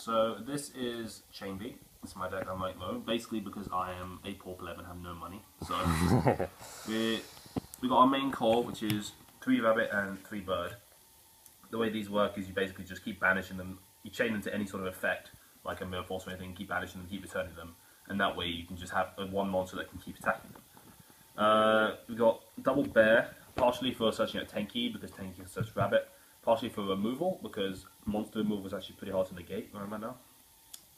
So this is Chain Beat. This is my deck I'm like low, basically because I am a poor player and have no money. So we got our main core, which is 3 rabbit and 3 bird. The way these work is you basically just keep banishing them. You chain them to any sort of effect, like a mirror force or anything, keep banishing them, keep returning them, and that way you can just have one monster that can keep attacking them. We got double bear, partially for searching out Tenki because Tenki can search rabbit, partially for removal because monster removal is actually pretty hard to negate right now.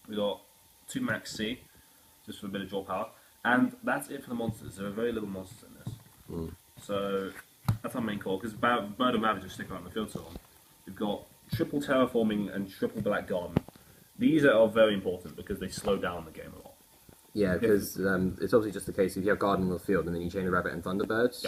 We got 2 max C, just for a bit of draw power, and that's it for the monsters. There are very little monsters in this, so that's our main core because bird and rabbit just stick around the field so long. We've got triple terraforming and triple black garden. These are very important because they slow down the game a lot. Yeah, because it's obviously just the case if you have garden on the field and then you chain a rabbit and thunderbirds.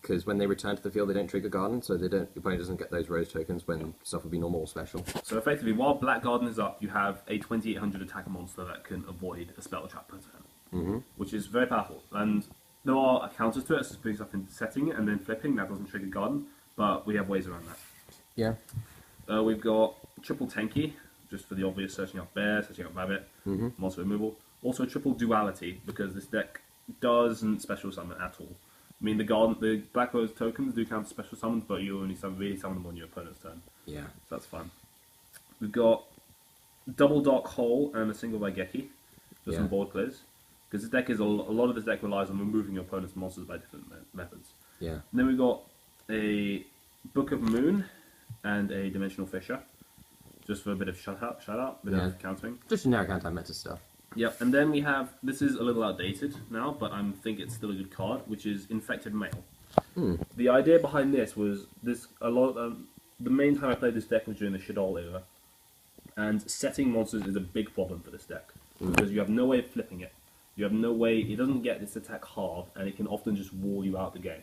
Because when they return to the field, they don't trigger garden, so they don't. Your opponent doesn't get those rose tokens when stuff would be normal or special. So effectively, while black garden is up, you have a 2800 attacker monster that can avoid a spell trap per turn, which is very powerful. And there are counters to it, so putting stuff in setting it and then flipping. That doesn't trigger garden, but we have ways around that. Yeah. We've got triple Tenki, just for the obvious searching out bear, searching out rabbit, monster removal. Also triple duality, because this deck doesn't special summon at all. I mean, the Black Rose tokens do count as special summons, but you only really summon them on your opponent's turn. Yeah. So that's fun. We've got double Dark Hole and a single Raigeki, just some board clears. Because this deck is a lot of this deck relies on removing your opponent's monsters by different methods. Yeah. And then we've got a Book of Moon and a Dimensional Fisher, just for a bit of shut out, bit of countering. Just generic anti-meta stuff. Yep, and then we have, this is a little outdated now, but I think it's still a good card, which is Infected Mail. The idea behind this was, the main time I played this deck was during the Shadol era, and setting monsters is a big problem for this deck, because you have no way of flipping it. You have no way, it doesn't get this attack hard, and it can often just wall you out the game.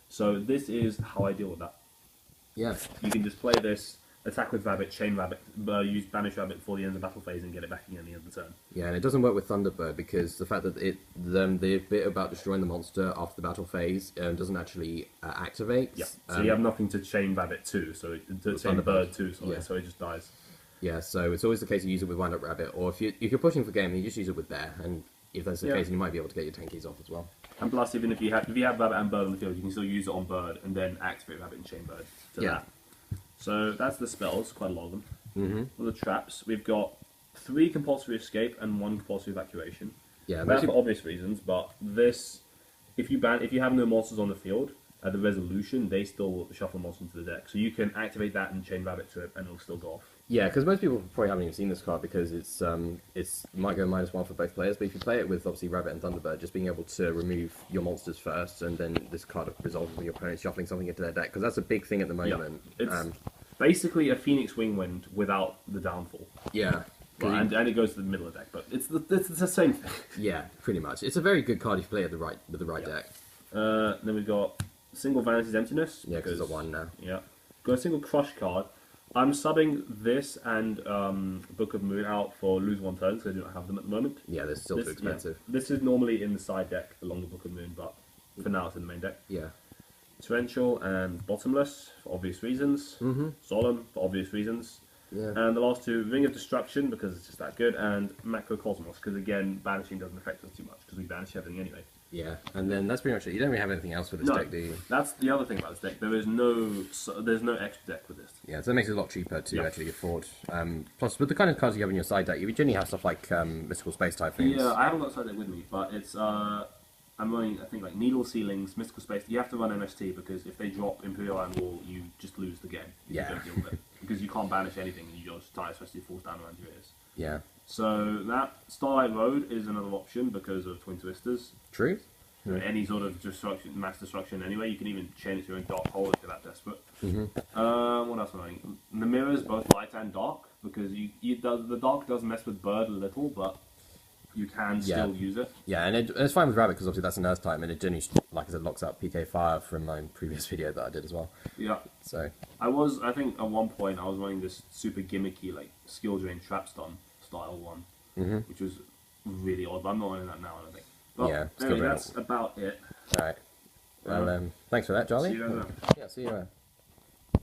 So this is how I deal with that. Yeah. You can just play this, attack with rabbit, chain rabbit, use banish rabbit before the end of the battle phase and get it back again at the end of the turn. Yeah, and it doesn't work with Thunderbird because the fact that the bit about destroying the monster after the battle phase doesn't actually activate. Yeah, so you have nothing to chain rabbit to, so to chain the bird to, so it just dies. Yeah, so it's always the case you use it with wind up rabbit, or if you're pushing for game, you just use it with bear, and if that's the case, then you might be able to get your Tenkies off as well. And plus, even if you have rabbit and bird on the field, you can still use it on bird and then activate rabbit and chain bird to that. So that's the spells, quite a lot of them. For the traps, we've got 3 compulsory escape and 1 compulsory evacuation. Yeah, that's for obvious reasons, but this, if you have no monsters on the field, at the resolution, they still shuffle monsters into the deck. So you can activate that and chain rabbit to it, and it'll still go off. Yeah, because most people probably haven't even seen this card because it might go -1 for both players. But if you play it with obviously Rabbit and Thunderbird, just being able to remove your monsters first, and then this card resolves when your opponent's shuffling something into their deck, because that's a big thing at the moment. Yeah. It's basically a Phoenix Wingwind without the downfall. Yeah. Well, and it goes to the middle of the deck, but it's the same thing. Yeah, pretty much. It's a very good card if you play it with the right deck. Then we've got single Vanity's Emptiness. Yeah, because it's a 1 now. Yeah. Got a single Crush card. I'm subbing this and Book of Moon out for lose 1 turn, because I do not have them at the moment. Yeah, they're still too expensive. Yeah. This is normally in the side deck along the Book of Moon, but for now it's in the main deck. Yeah. Torrential and Bottomless, for obvious reasons. Solemn, for obvious reasons. Yeah. And the last 2, Ring of Destruction, because it's just that good, and Macrocosmos, because again, banishing doesn't affect us too much, because we banish everything anyway. Yeah, and then that's pretty much it. You don't really have anything else for this deck, do you? That's the other thing about this deck. There's no extra deck with this. Yeah, so that makes it a lot cheaper to actually afford. Plus, with the kind of cards you have in your side deck, you generally have stuff like Mystical Space type things. Yeah, I haven't got a side deck with me, but it's I'm running, I think, like Needle Ceilings, Mystical Space. You have to run MST because if they drop Imperial Iron Wall, you just lose the game. You don't deal with it. Because you can't banish anything and you just die, especially if it falls down around your ears. Yeah. So that Starlight Road is another option because of Twin Twisters. True. Any sort of destruction, mass destruction anyway. You can even chain it to your own Dark Hole if you're that desperate. What else am I running? The mirrors, both light and dark, because the dark does mess with bird a little, but you can still use it. Yeah, and it's fine with rabbit because obviously that's an earth type, and it generally, like I said, locks out PK Fire from my previous video that I did as well. Yeah. So I think at one point I was running this super gimmicky like skill drain trapstun style one, which was really odd. But I'm not running that now, I don't think. But yeah, anyway, that's about it. All right. Well, thanks for that, Charlie. See you later. Yeah, see you around.